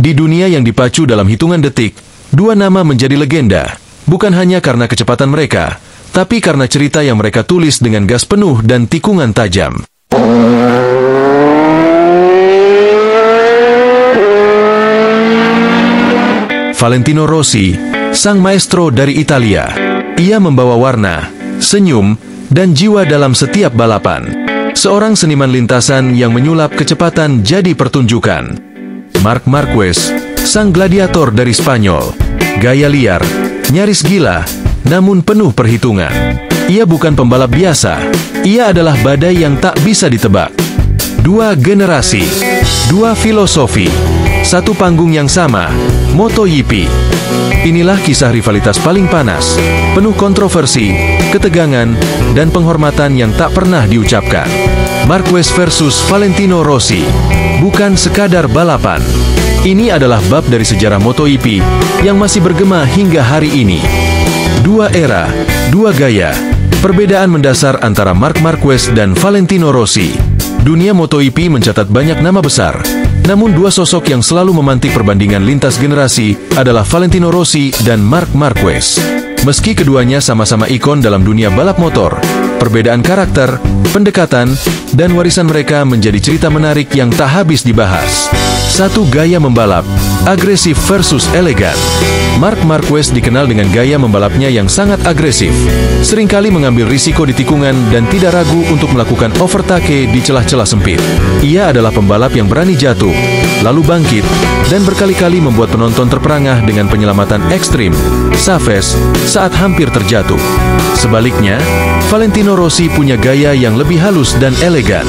Di dunia yang dipacu dalam hitungan detik, dua nama menjadi legenda, bukan hanya karena kecepatan mereka, tapi karena cerita yang mereka tulis dengan gas penuh dan tikungan tajam. Valentino Rossi, sang maestro dari Italia. Ia membawa warna, senyum, dan jiwa dalam setiap balapan. Seorang seniman lintasan yang menyulap kecepatan jadi pertunjukan. Marc Marquez, sang gladiator dari Spanyol. Gaya liar, nyaris gila, namun penuh perhitungan. Ia bukan pembalap biasa, ia adalah badai yang tak bisa ditebak. Dua generasi, dua filosofi, satu panggung yang sama, MotoGP. Inilah kisah rivalitas paling panas, penuh kontroversi, ketegangan, dan penghormatan yang tak pernah diucapkan. Marquez versus Valentino Rossi, bukan sekadar balapan. Ini adalah bab dari sejarah MotoGP yang masih bergema hingga hari ini. Dua era, dua gaya, perbedaan mendasar antara Marc Marquez dan Valentino Rossi. Dunia MotoGP mencatat banyak nama besar, namun dua sosok yang selalu memantik perbandingan lintas generasi adalah Valentino Rossi dan Marc Marquez. Meski keduanya sama-sama ikon dalam dunia balap motor, perbedaan karakter, pendekatan, dan warisan mereka menjadi cerita menarik yang tak habis dibahas. Satu gaya membalap, agresif versus elegan. Marc Marquez dikenal dengan gaya membalapnya yang sangat agresif, seringkali mengambil risiko di tikungan dan tidak ragu untuk melakukan overtake di celah-celah sempit. Ia adalah pembalap yang berani jatuh, lalu bangkit, dan berkali-kali membuat penonton terperangah dengan penyelamatan ekstrim, savage, saat hampir terjatuh. Sebaliknya, Valentino Rossi punya gaya yang lebih halus dan elegan.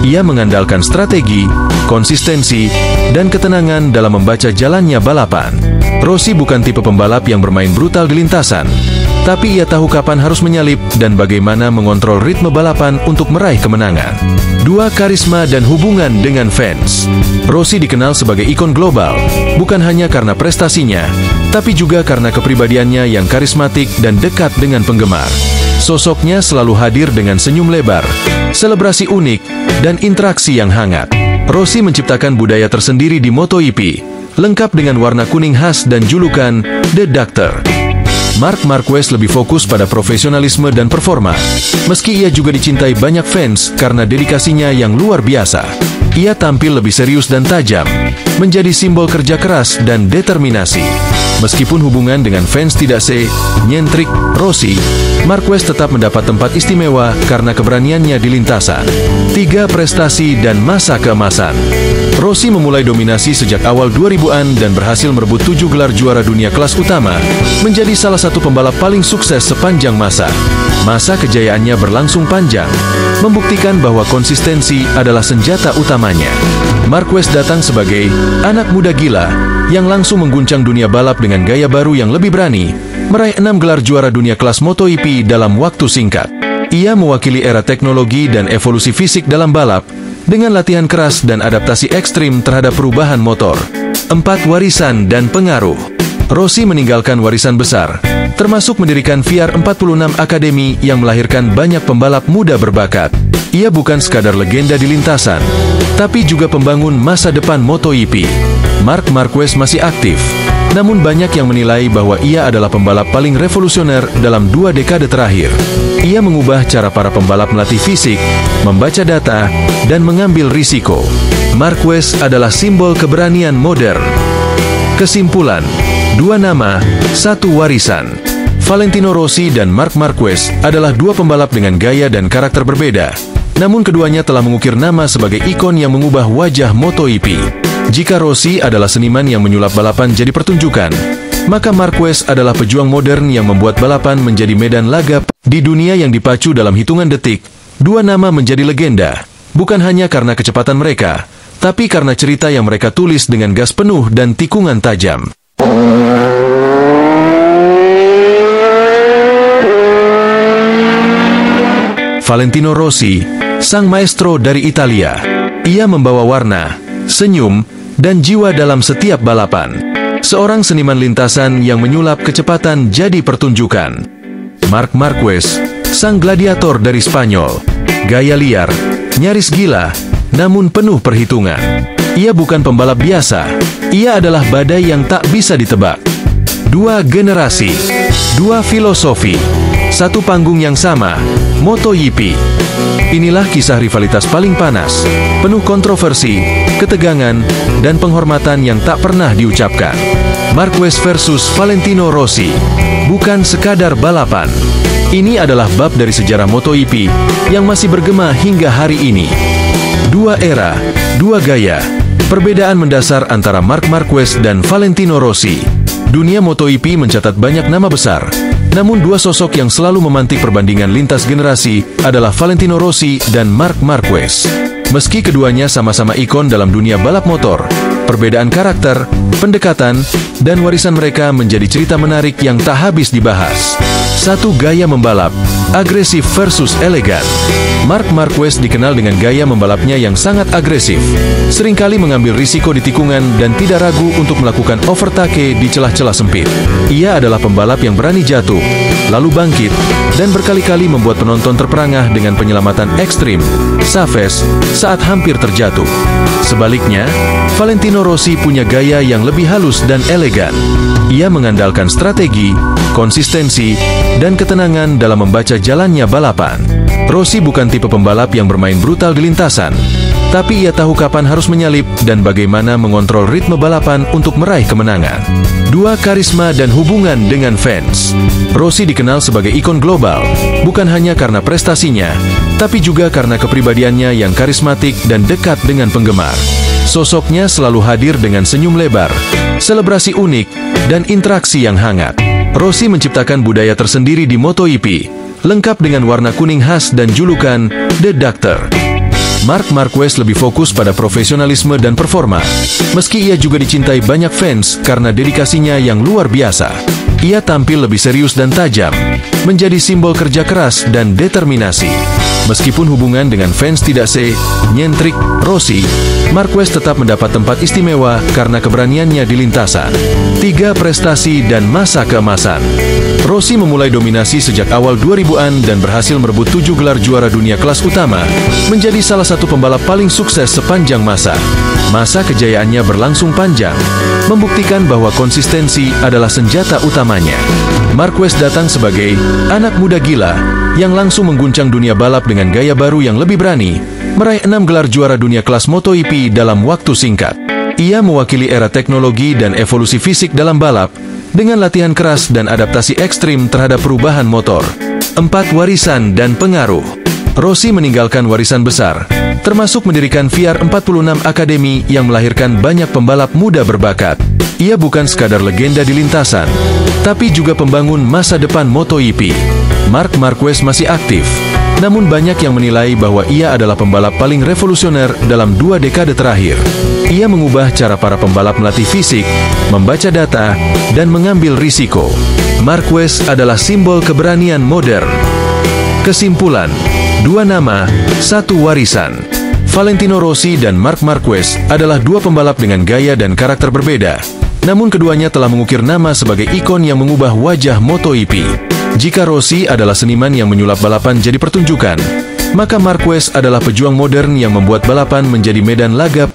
Ia mengandalkan strategi, konsistensi, dan ketenangan dalam membaca jalannya balapan. Rossi bukan tipe pembalap yang bermain brutal di lintasan, tapi ia tahu kapan harus menyalip dan bagaimana mengontrol ritme balapan untuk meraih kemenangan. Dua karisma dan hubungan dengan fans. Rossi dikenal sebagai ikon global, bukan hanya karena prestasinya, tapi juga karena kepribadiannya yang karismatik dan dekat dengan penggemar. Sosoknya selalu hadir dengan senyum lebar, selebrasi unik, dan interaksi yang hangat. Rossi menciptakan budaya tersendiri di MotoGP, lengkap dengan warna kuning khas dan julukan The Doctor. Marc Marquez lebih fokus pada profesionalisme dan performa, meski ia juga dicintai banyak fans karena dedikasinya yang luar biasa. Ia tampil lebih serius dan tajam, menjadi simbol kerja keras dan determinasi. Meskipun hubungan dengan fans tidak se-nyentrik Rossi, Marquez tetap mendapat tempat istimewa karena keberaniannya di lintasan. 3 prestasi dan masa keemasan. Rossi memulai dominasi sejak awal 2000-an dan berhasil merebut 7 gelar juara dunia kelas utama, menjadi salah satu pembalap paling sukses sepanjang masa. Masa kejayaannya berlangsung panjang, membuktikan bahwa konsistensi adalah senjata utamanya. Marquez datang sebagai anak muda gila yang langsung mengguncang dunia balap dengan gaya baru yang lebih berani, meraih 6 gelar juara dunia kelas MotoGP dalam waktu singkat. Ia mewakili era teknologi dan evolusi fisik dalam balap, dengan latihan keras dan adaptasi ekstrim terhadap perubahan motor. 4 warisan dan pengaruh. Rossi meninggalkan warisan besar, termasuk mendirikan VR46 Academy yang melahirkan banyak pembalap muda berbakat. Ia bukan sekadar legenda di lintasan, tapi juga pembangun masa depan MotoGP. Marc Marquez masih aktif, namun banyak yang menilai bahwa ia adalah pembalap paling revolusioner dalam 2 dekade terakhir. Ia mengubah cara para pembalap melatih fisik, membaca data, dan mengambil risiko. Marquez adalah simbol keberanian modern. Kesimpulan, 2 nama, 1 warisan. Valentino Rossi dan Marc Marquez adalah 2 pembalap dengan gaya dan karakter berbeda. Namun keduanya telah mengukir nama sebagai ikon yang mengubah wajah MotoGP. Jika Rossi adalah seniman yang menyulap balapan jadi pertunjukan, maka Marquez adalah pejuang modern yang membuat balapan menjadi medan laga. Di dunia yang dipacu dalam hitungan detik, 2 nama menjadi legenda, bukan hanya karena kecepatan mereka, tapi karena cerita yang mereka tulis dengan gas penuh dan tikungan tajam. Valentino Rossi, sang maestro dari Italia. Ia membawa warna, senyum, dan jiwa dalam setiap balapan. Seorang seniman lintasan yang menyulap kecepatan jadi pertunjukan. Marc Marquez, sang gladiator dari Spanyol. Gaya liar, nyaris gila, namun penuh perhitungan. Ia bukan pembalap biasa, Ia adalah badai yang tak bisa ditebak. Dua generasi, dua filosofi, satu panggung yang sama, MotoGP. Inilah kisah rivalitas paling panas, penuh kontroversi, ketegangan, dan penghormatan yang tak pernah diucapkan. Marquez versus Valentino Rossi, bukan sekadar balapan. Ini adalah bab dari sejarah MotoGP yang masih bergema hingga hari ini. Dua era, dua gaya, perbedaan mendasar antara Marc Marquez dan Valentino Rossi. Dunia MotoGP mencatat banyak nama besar, namun dua sosok yang selalu memantik perbandingan lintas generasi adalah Valentino Rossi dan Marc Marquez. Meski keduanya sama-sama ikon dalam dunia balap motor, perbedaan karakter, pendekatan, dan warisan mereka menjadi cerita menarik yang tak habis dibahas. Satu gaya membalap, agresif versus elegan. Marc Marquez dikenal dengan gaya membalapnya yang sangat agresif, seringkali mengambil risiko di tikungan dan tidak ragu untuk melakukan overtake di celah-celah sempit. Ia adalah pembalap yang berani jatuh, lalu bangkit, dan berkali-kali membuat penonton terperangah dengan penyelamatan ekstrim, Chavez, saat hampir terjatuh. Sebaliknya, Valentino Rossi punya gaya yang lebih halus dan elegan. Ia mengandalkan strategi, konsistensi, dan ketenangan dalam membaca jalannya balapan. Rossi bukan tipe pembalap yang bermain brutal di lintasan, tapi ia tahu kapan harus menyalip dan bagaimana mengontrol ritme balapan untuk meraih kemenangan. Dua karisma dan hubungan dengan fans. Rossi dikenal sebagai ikon global, bukan hanya karena prestasinya, tapi juga karena kepribadiannya yang karismatik dan dekat dengan penggemar. Sosoknya selalu hadir dengan senyum lebar, selebrasi unik, dan interaksi yang hangat. Rossi menciptakan budaya tersendiri di MotoGP, lengkap dengan warna kuning khas dan julukan The Doctor. Marc Marquez lebih fokus pada profesionalisme dan performa, meski ia juga dicintai banyak fans karena dedikasinya yang luar biasa. Ia tampil lebih serius dan tajam, menjadi simbol kerja keras dan determinasi. Meskipun hubungan dengan fans tidak se-nyentrik Rossi, Marquez tetap mendapat tempat istimewa karena keberaniannya di lintasan. 3 prestasi dan masa keemasan. Rossi memulai dominasi sejak awal 2000-an dan berhasil merebut 7 gelar juara dunia kelas utama, menjadi salah satu pembalap paling sukses sepanjang masa. Masa kejayaannya berlangsung panjang, membuktikan bahwa konsistensi adalah senjata utamanya. Marquez datang sebagai anak muda gila yang langsung mengguncang dunia balap dengan gaya baru yang lebih berani, meraih 6 gelar juara dunia kelas MotoGP dalam waktu singkat. Ia mewakili era teknologi dan evolusi fisik dalam balap, dengan latihan keras dan adaptasi ekstrim terhadap perubahan motor. 4 warisan dan pengaruh. Rossi meninggalkan warisan besar, termasuk mendirikan VR46 Academy yang melahirkan banyak pembalap muda berbakat. Ia bukan sekadar legenda di lintasan, tapi juga pembangun masa depan MotoGP. Marc Marquez masih aktif, namun banyak yang menilai bahwa ia adalah pembalap paling revolusioner dalam 2 dekade terakhir. Ia mengubah cara para pembalap melatih fisik, membaca data, dan mengambil risiko. Marquez adalah simbol keberanian modern. Kesimpulan, 2 nama, 1 warisan. Valentino Rossi dan Marc Marquez adalah 2 pembalap dengan gaya dan karakter berbeda. Namun keduanya telah mengukir nama sebagai ikon yang mengubah wajah MotoGP. Jika Rossi adalah seniman yang menyulap balapan jadi pertunjukan, maka Marquez adalah pejuang modern yang membuat balapan menjadi medan laga